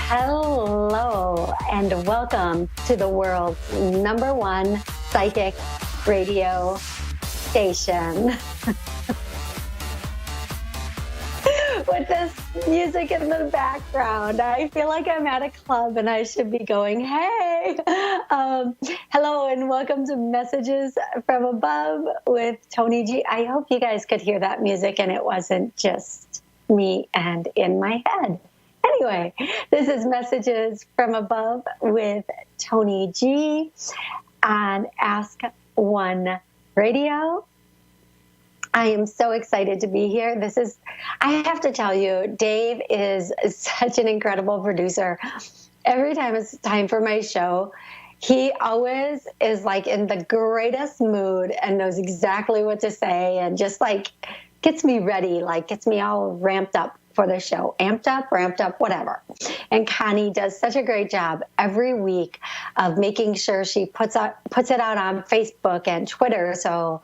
Hello, and welcome to the world's #1 psychic radio station. With this music in the background, I feel like I'm at a club and I should be going, hey! Hello, and welcome to Messages from Above with Toni G. I hope you guys could hear that music and it wasn't just me and in my head. Anyway, this is Messages from Above with Toni G on Ask One Radio. I am so excited to be here. I have to tell you, Dave is such an incredible producer. Every time it's time for my show, he always is like in the greatest mood and knows exactly what to say and just like gets me ready, like gets me all ramped up for the show, amped up, ramped up, whatever. And Connie does such a great job every week of making sure she puts it out on Facebook and Twitter. So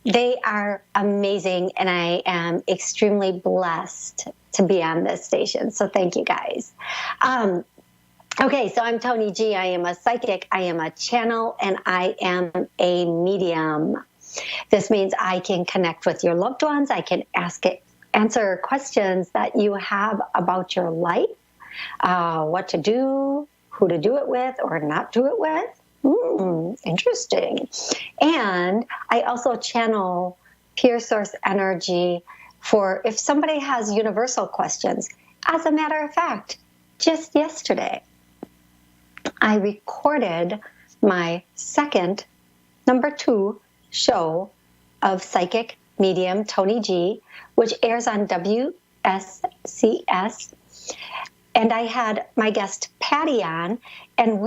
they are amazing, and I am extremely blessed to be on this station. So thank you guys. Okay, so I'm Toni G. I am a psychic, I am a channel, and I am a medium. This means I can connect with your loved ones. I can answer questions that you have about your life, what to do, who to do it with or not do it with. Interesting. And I also channel pure source energy for if somebody has universal questions. As a matter of fact, just yesterday, I recorded my second, #2 show of Psychic Medium Toni G, which airs on WSCS. And I had my guest Patty on, and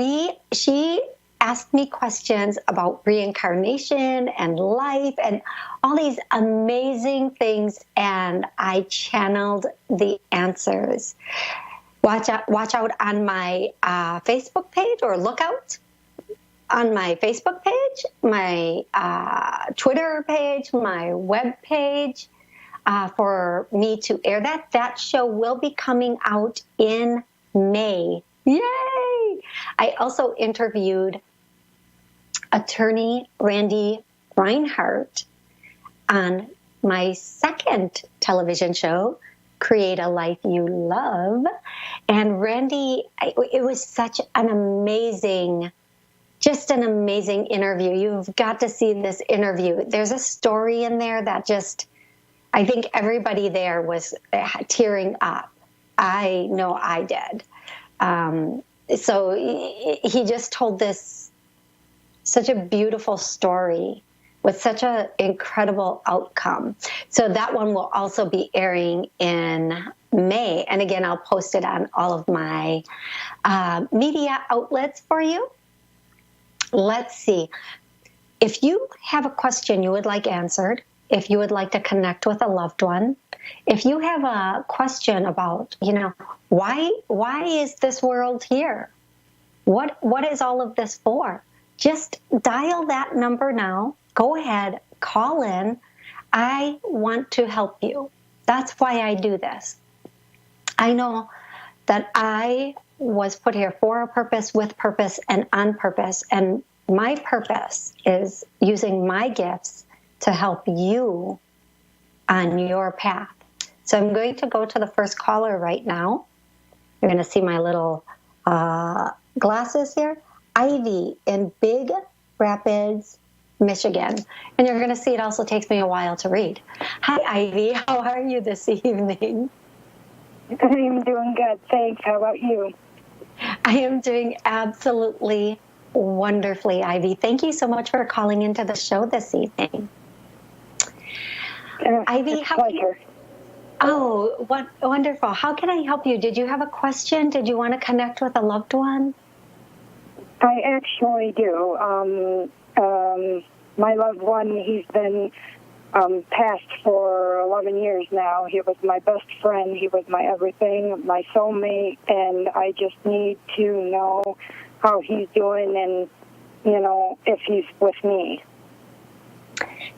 she asked me questions about reincarnation and life and all these amazing things, and I channeled the answers. Watch out on my Facebook page, or look out on my Facebook page, my Twitter page, my web page, for me to air that. That show will be coming out in May. Yay! I also interviewed attorney Randy Reinhardt on my second television show, Create a Life You Love. And Randy, it was such an amazing interview. You've got to see this interview. There's a story in there that just, I think everybody there was tearing up. I know I did. So he just told such a beautiful story with such an incredible outcome. So that one will also be airing in May. And again, I'll post it on all of my media outlets for you. Let's see. If you have a question you would like answered, if you would like to connect with a loved one, if you have a question about, why is this world here? What is all of this for? Just dial that number now. Go ahead, call in. I want to help you. That's why I do this. I know that I was put here for a purpose, with purpose, and on purpose. And my purpose is using my gifts to help you on your path. So I'm going to go to the first caller right now. You're going to see my little glasses here. Ivy in Big Rapids, Michigan. And you're going to see it also takes me a while to read. Hi, Ivy. How are you this evening? I'm doing good, thanks. How about you? I am doing absolutely wonderfully, Ivy. Thank you so much for calling into the show this evening. Ivy, how are you? Oh, what wonderful. How can I help you? Did you have a question? Did you want to connect with a loved one? I actually do. My loved one, he's been passed for 11 years now. He was my best friend. He was my everything, my soulmate, and I just need to know how he's doing and, if he's with me.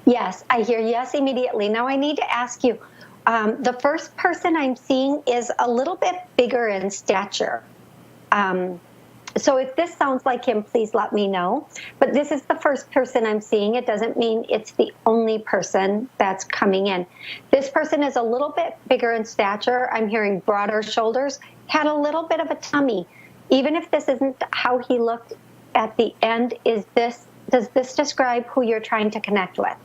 Yes, I hear yes immediately. Now I need to ask you, The first person I'm seeing is a little bit bigger in stature. So if this sounds like him, please let me know. But this is the first person I'm seeing. It doesn't mean it's the only person that's coming in. This person is a little bit bigger in stature. I'm hearing broader shoulders, had a little bit of a tummy. Even if this isn't how he looked at the end, does this describe who you're trying to connect with?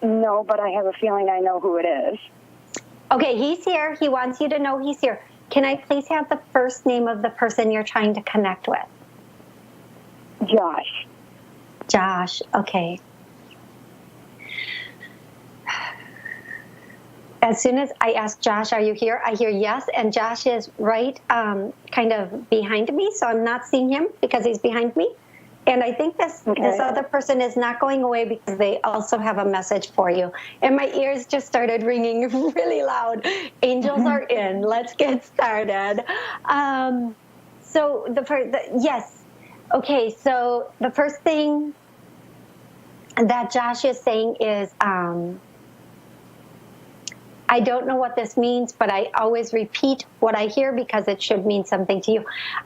No, but I have a feeling I know who it is. Okay, he's here. He wants you to know he's here. Can I please have the first name of the person you're trying to connect with? Josh. Josh, okay. As soon as I ask Josh, are you here? I hear yes, and Josh is right kind of behind me, so I'm not seeing him because he's behind me. And I think this other person is not going away because they also have a message for you. And my ears just started ringing really loud. Angels are in. Let's get started. Yes. Okay, so the first thing that Josh is saying is, I don't know what this means, but I always repeat what I hear because it should mean something to you.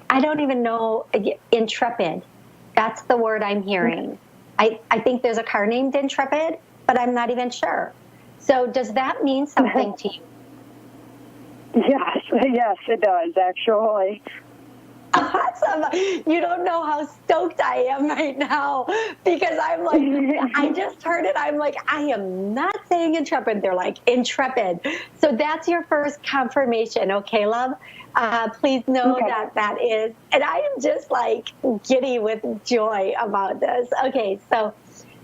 I don't even know, intrepid. That's the word I'm hearing. I think there's a car named Intrepid, but I'm not even sure. So does that mean something to you? Yes, it does, actually. Awesome. You don't know how stoked I am right now because I'm like, I just heard it. I'm like, I am not saying intrepid. They're like, intrepid. So that's your first confirmation. Okay, love? Please know that is. And I am just like giddy with joy about this. Okay, so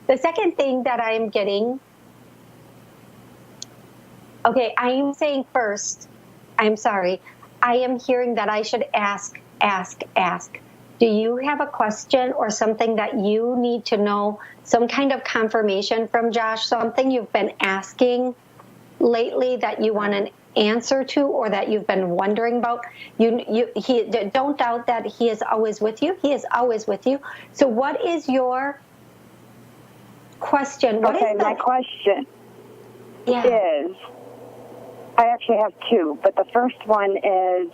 the second thing that I am getting, okay, I am saying first, I'm sorry, I am hearing that I should ask. Do you have a question or something that you need to know, some kind of confirmation from Josh, something you've been asking lately that you want an answer to or that you've been wondering about? Don't doubt that he is always with you. He is always with you. So what is your question? My question is, I actually have two, but the first one is,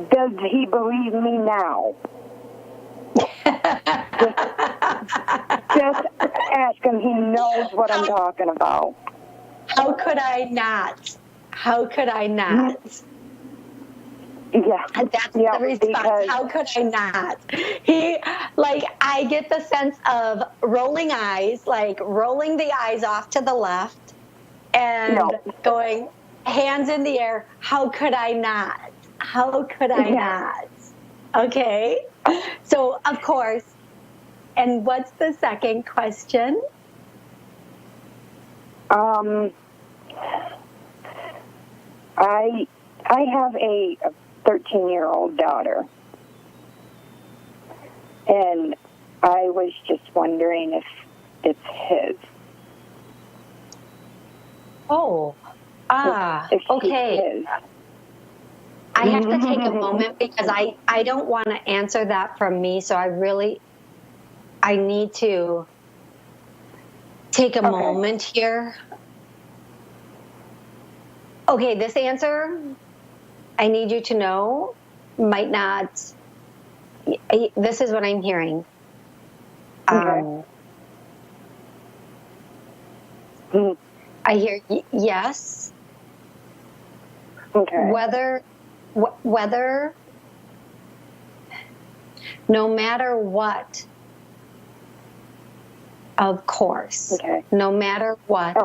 does he believe me now? just ask him. He knows what I'm talking about. How could I not? How could I not? Yeah. That's the response. How could I not? I get the sense of rolling eyes, like rolling the eyes off to the left and going hands in the air. How could I not? How could I not? Okay. So, of course. And what's the second question? I have a 13-year-old daughter, and I was just wondering if it's his. Oh, if okay. His. I have to take a moment because I don't want to answer that from me, so I need to take a moment here. Okay, this answer, I need you to know, might not, this is what I'm hearing. I hear yes. Okay. Whether, no matter what, of course. Okay. No matter what,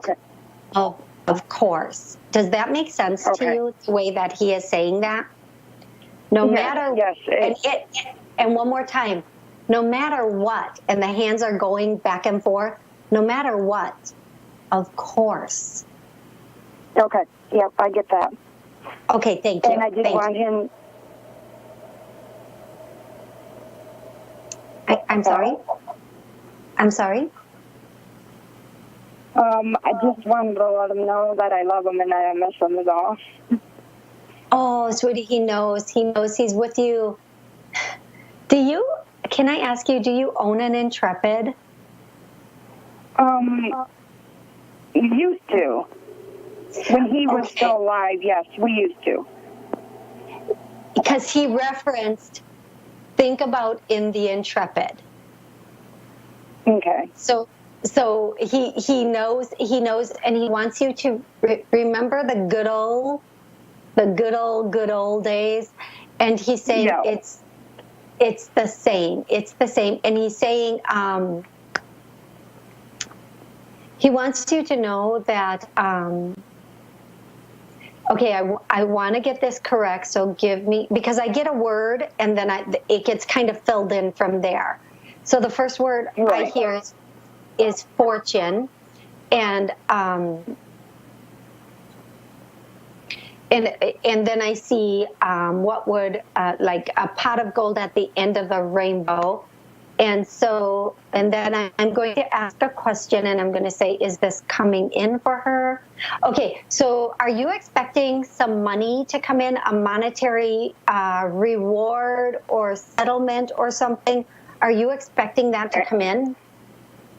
of course. Does that make sense to you, the way that he is saying that? No matter, and one more time, no matter what, and the hands are going back and forth, no matter what, of course. Okay, yep, I get that. Okay, thank you. And I just want him... I'm sorry? I'm sorry? I just wanted to let him know that I love him and that I miss him is all. Oh, sweetie, he knows. He knows he's with you. Can I ask you, do you own an Intrepid? used to. When he was still alive, yes, we used to. Because he referenced, think about in the Intrepid. Okay. So he knows, and he wants you to remember the good old days. And he's saying it's the same. It's the same. And he's saying he wants you to know that. Okay, I want to get this correct, so give me, because I get a word and then it gets kind of filled in from there. So the first word I hear is fortune, and then I see what would like a pot of gold at the end of the rainbow. And then I'm going to ask a question, and I'm going to say, is this coming in for her? Okay, so are you expecting some money to come in, a monetary reward or settlement or something? Are you expecting that to come in?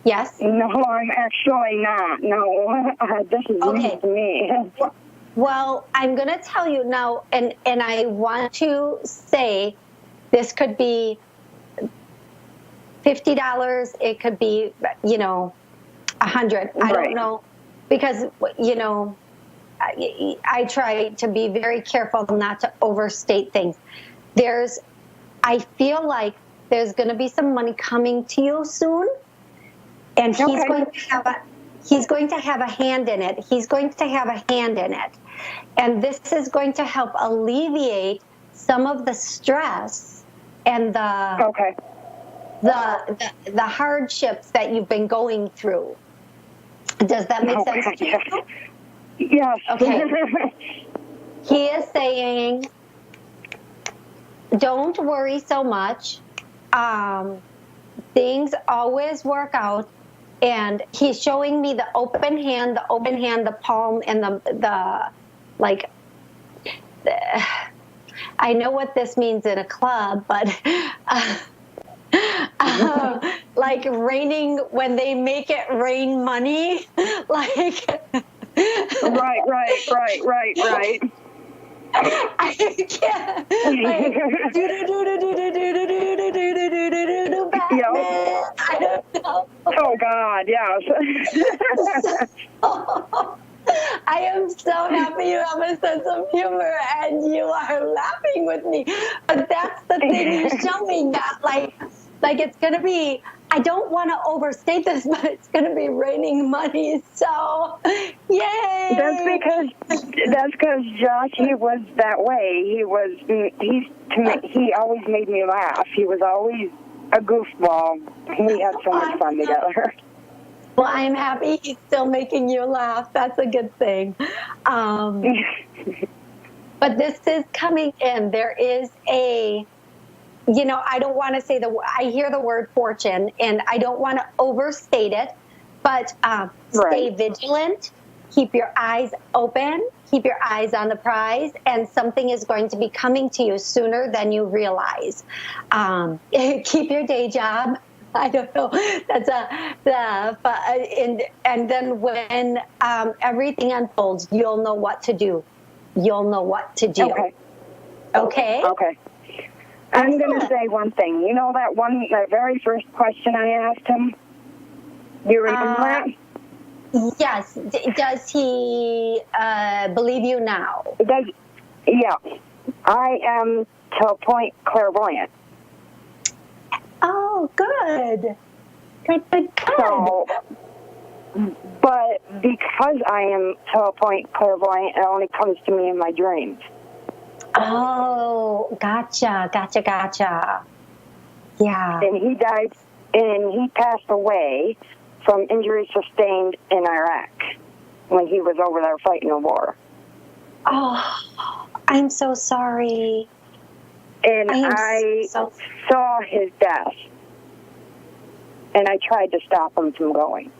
Yes? No, I'm actually not. No, this is news to me. Well, I'm going to tell you now, and I want to say this could be $50, it could be, $100. I don't know, because, I try to be very careful not to overstate things. I feel like there's going to be some money coming to you soon, and he's going to have a hand in it. He's going to have a hand in it. And this is going to help alleviate some of the stress and the hardships that you've been going through. Does that make sense to you? Yes. Okay. He is saying, don't worry so much. Things always work out. And he's showing me the open hand, the palm, and the I know what this means in a club, but like raining, when they make it rain money, like. Right. I can't. Batman. I don't know. Oh God, yes. I am so happy you have a sense of humor and you are laughing with me. But that's the thing you show me, that like it's gonna be. I don't want to overstate this, but it's going to be raining money. So, yay! That's because Josh, he was that way. He always made me laugh. He was always a goofball. We had so much fun together. Well, I'm happy he's still making you laugh. That's a good thing. But this is coming in. There is I don't want to say I hear the word fortune, and I don't want to overstate it, but stay vigilant, keep your eyes open, keep your eyes on the prize, and something is going to be coming to you sooner than you realize. Keep your day job. I don't know. That's and then when everything unfolds, you'll know what to do. Okay. I'm going to say one thing. You know that very first question I asked him? Do you remember that? Yes. Does he believe you now? Yeah. I am to a point clairvoyant. Oh, good. Good. So, but because I am to a point clairvoyant, it only comes to me in my dreams. Oh, gotcha. Yeah. And he died, and he passed away from injuries sustained in Iraq when he was over there fighting a war. Oh, I'm so sorry. And I saw his death, and I tried to stop him from going.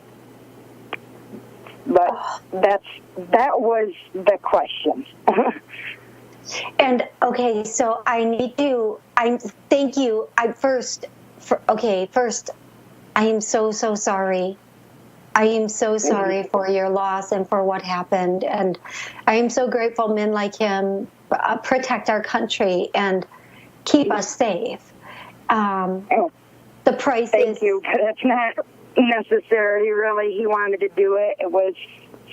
But that was the question. And okay, so thank you. First, I am so sorry. I am so sorry for your loss and for what happened. And I am so grateful men like him protect our country and keep us safe. The price Thank you, but it's not necessary, really. He wanted to do it. It was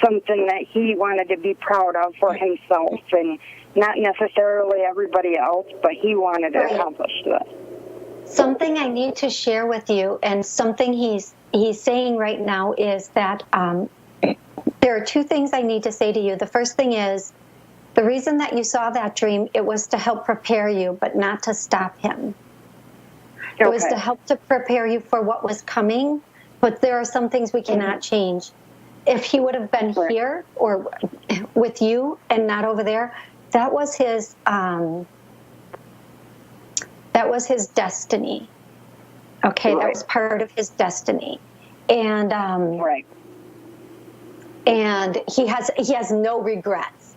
something that he wanted to be proud of for himself, and not necessarily everybody else, but he wanted to accomplish this. Something I need to share with you, and something he's saying right now, is that there are two things I need to say to you. The first thing is, the reason that you saw that dream, it was to help prepare you, but not to stop him. Okay. It was to help to prepare you for what was coming, but there are some things we cannot change. If he would have been here or with you and not over there, that was his destiny. Okay, that was part of his destiny, and and he has no regrets.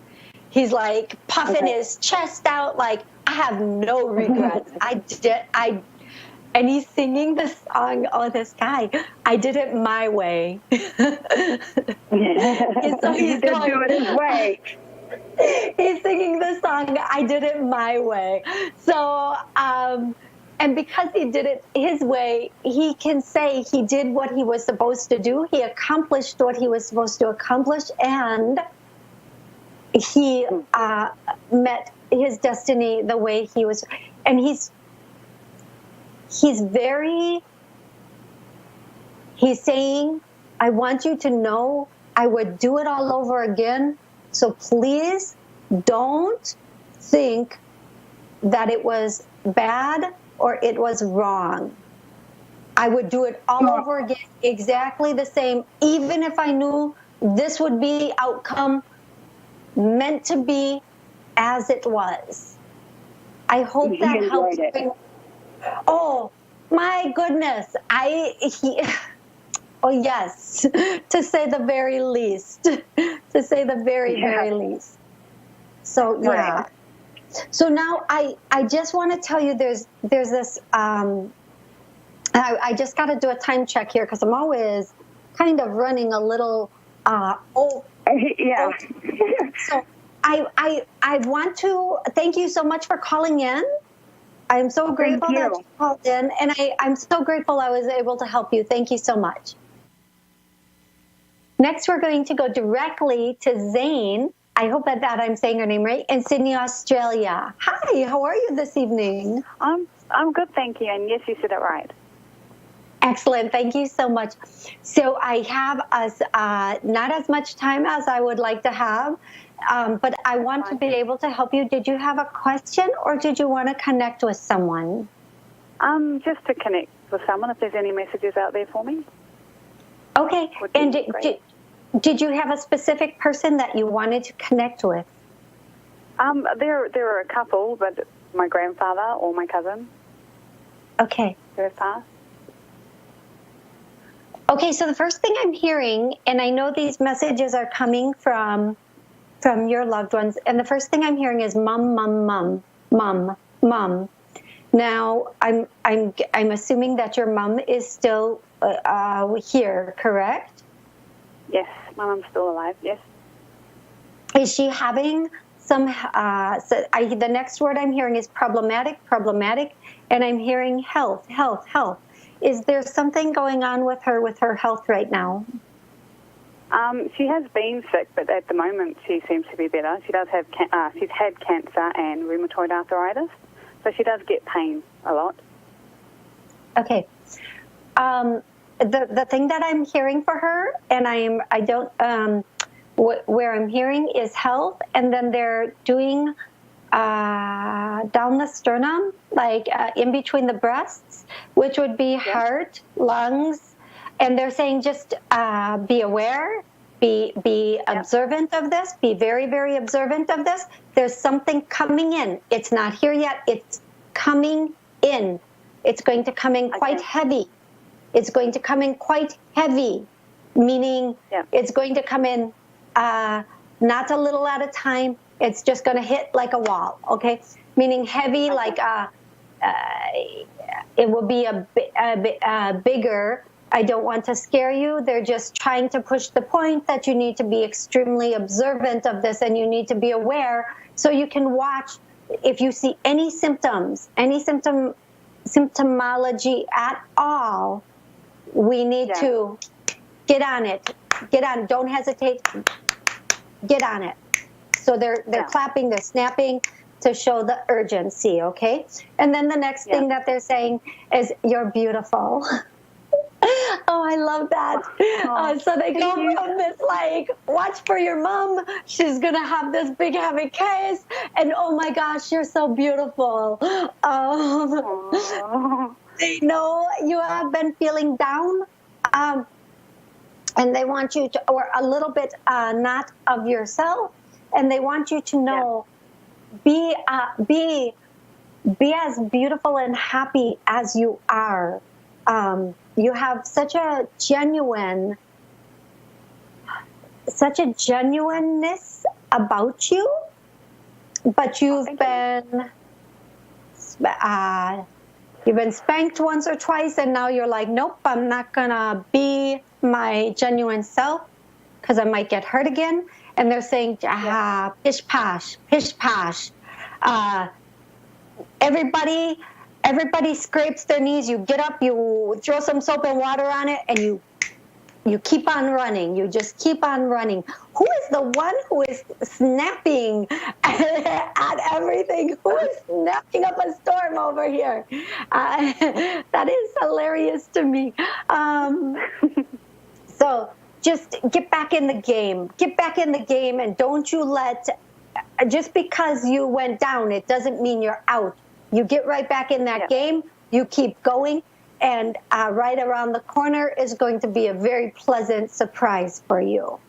He's like puffing his chest out, like, I have no regrets. And he's singing the song. Oh, this guy! I did it my way. So he's going, do it his way. He's singing the song, I did it my way. So, and because he did it his way, he can say he did what he was supposed to do. He accomplished what he was supposed to accomplish, and he met his destiny the way he was. And he's saying, I want you to know I would do it all over again. So please don't think that it was bad or it was wrong. I would do it all over again, exactly the same, even if I knew this would be the outcome meant to be as it was. I hope that helps. Oh, my goodness. Oh, yes, to say the very least. To say the very least. So, yeah. So now I just want to tell you there's this, I just got to do a time check here because I'm always kind of running a little, So I want to thank you so much for calling in. I'm so grateful that you called in, and I'm so grateful I was able to help you. Thank you so much. Next, we're going to go directly to Zane. I hope that I'm saying her name right, in Sydney, Australia. Hi, how are you this evening? I'm good, thank you, and yes, you said it right. Excellent, thank you so much. So I have not as much time as I would like to have, but I want to be able to help you. Did you have a question, or did you want to connect with someone? Just to connect with someone, if there's any messages out there for me. Okay, and did you have a specific person that you wanted to connect with? There are a couple, but my grandfather or my cousin. Okay. Who has passed. Okay, so the first thing I'm hearing, and I know these messages are coming from your loved ones, and the first thing I'm hearing is mom, mom, mom, mom, mom. Now, I'm assuming that your mom is still here, correct? Yes, my mom's still alive, yes. Is she having some, the next word I'm hearing is problematic, and I'm hearing health. Is there something going on with her health right now? She has been sick, but at the moment she seems to be better. She does have, she's had cancer and rheumatoid arthritis, so she does get pain a lot. Okay. The thing that I'm hearing for her, and where I'm hearing is health, and then they're doing down the sternum, like in between the breasts, which would be heart, lungs, and they're saying just be aware, be observant of this, be very, very observant of this. There's something coming in. It's not here yet. It's coming in. It's going to come in quite heavy. It's going to come in quite heavy, meaning it's going to come in not a little at a time. It's just going to hit like a wall, okay? Meaning heavy, like it will be a bigger I don't want to scare you. They're just trying to push the point that you need to be extremely observant of this, and you need to be aware so you can watch if you see any symptoms, symptomology at all. We need to get on it. Get on. Don't hesitate. Get on it. So they're clapping, they're snapping to show the urgency, okay? And then the next thing that they're saying is, you're beautiful. Oh, I love that. So they go from this, like, watch for your mom. She's going to have this big, heavy case. And, oh, my gosh, you're so beautiful. They know you have been feeling down. And they want you to, or a little bit not of yourself. And they want you to know, be as beautiful and happy as you are. You have such a genuineness about you, but you've been spanked once or twice, and now you're like, nope, I'm not gonna be my genuine self because I might get hurt again. And they're saying, pish posh, pish posh. Everybody scrapes their knees. You get up, you throw some soap and water on it, and you keep on running. You just keep on running. Who is the one who is snapping at everything? Who is snapping up a storm over here? That is hilarious to me. So just get back in the game. Get back in the game, and don't you let, just because you went down, it doesn't mean you're out. You get right back in that game. You keep going. And right around the corner is going to be a very pleasant surprise for you.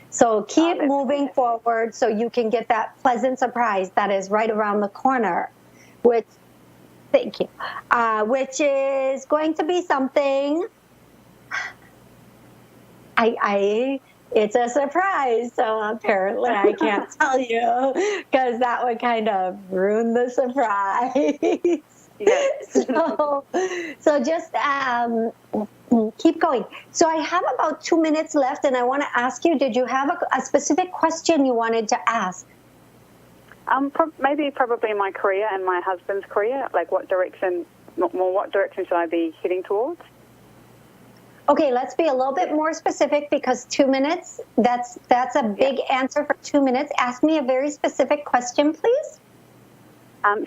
So keep moving forward so you can get that pleasant surprise that is right around the corner, which is going to be something. It's a surprise, so apparently I can't tell you because that would kind of ruin the surprise. So just keep going. So I have about 2 minutes left, and I want to ask you, did you have a specific question you wanted to ask? Probably my career and my husband's career, like what direction should I be heading towards? Okay, let's be a little bit more specific because 2 minutes, that's a big answer for 2 minutes. Ask me a very specific question, please.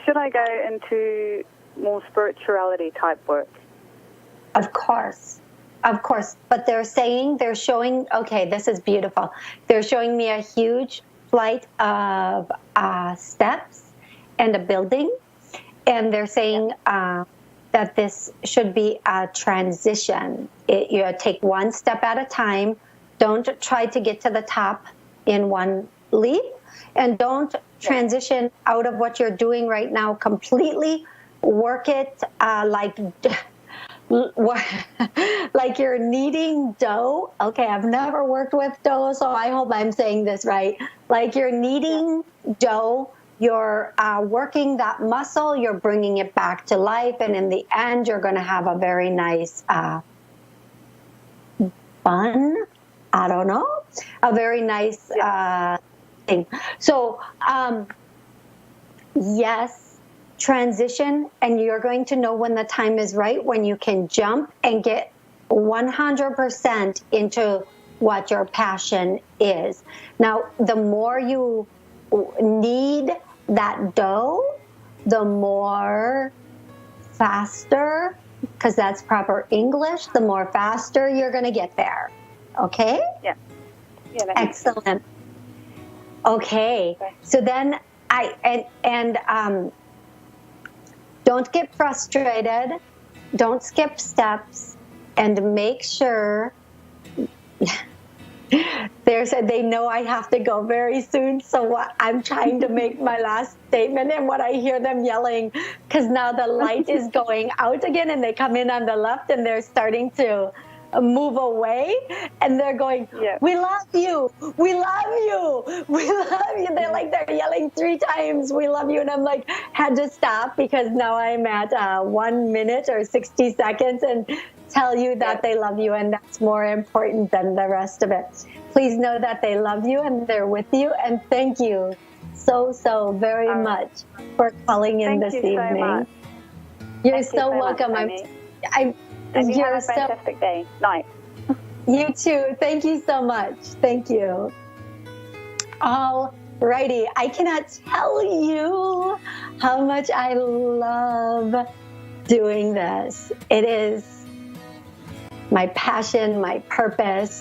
Should I go into more spirituality type work? Of course. But they're showing, okay, this is beautiful. They're showing me a huge flight of steps and a building. And they're saying that this should be a transition. You take one step at a time. Don't try to get to the top in one leap. And don't transition out of what you're doing right now completely. Work it like you're kneading dough. Okay, I've never worked with dough, so I hope I'm saying this right. Like you're kneading dough, you're working that muscle, you're bringing it back to life, and in the end, you're going to have a very nice bun. I don't know, a very nice thing. So, yes. Transition, and you're going to know when the time is right, when you can jump and get 100% into what your passion is. Now, the more you knead that dough, the more faster, because that's proper English, the more faster you're going to get there. Okay? Yeah. Excellent. Okay. So then don't get frustrated, don't skip steps, and make sure they know I have to go very soon, so I'm trying to make my last statement, and what I hear them yelling, because now the light is going out again, and they come in on the left, and they're starting to move away, and they're going, we love you, we love you, we love you. They're yelling 3 times, we love you. And I'm like, had to stop because now I'm at 1 minute or 60 seconds, and tell you that they love you, and that's more important than the rest of it. Please know that they love you and they're with you, and thank you so very much for calling in this evening. Thank you so much. You're so welcome. And you have a fantastic day. Night. You too. Thank you so much. Thank you. All righty. I cannot tell you how much I love doing this. It is my passion, my purpose,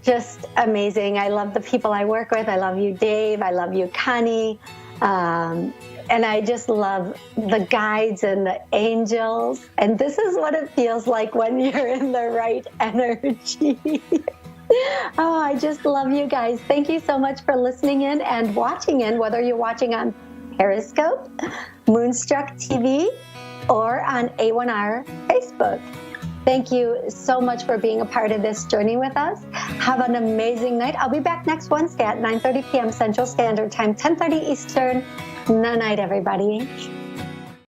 just amazing. I love the people I work with. I love you, Dave. I love you, Connie. And I just love the guides and the angels. And this is what it feels like when you're in the right energy. Oh, I just love you guys. Thank you so much for listening in and watching in, whether you're watching on Periscope, Moonstruck TV, or on A1R Facebook. Thank you so much for being a part of this journey with us. Have an amazing night. I'll be back next Wednesday at 9:30 p.m. Central Standard Time, 10:30 Eastern. Night, everybody.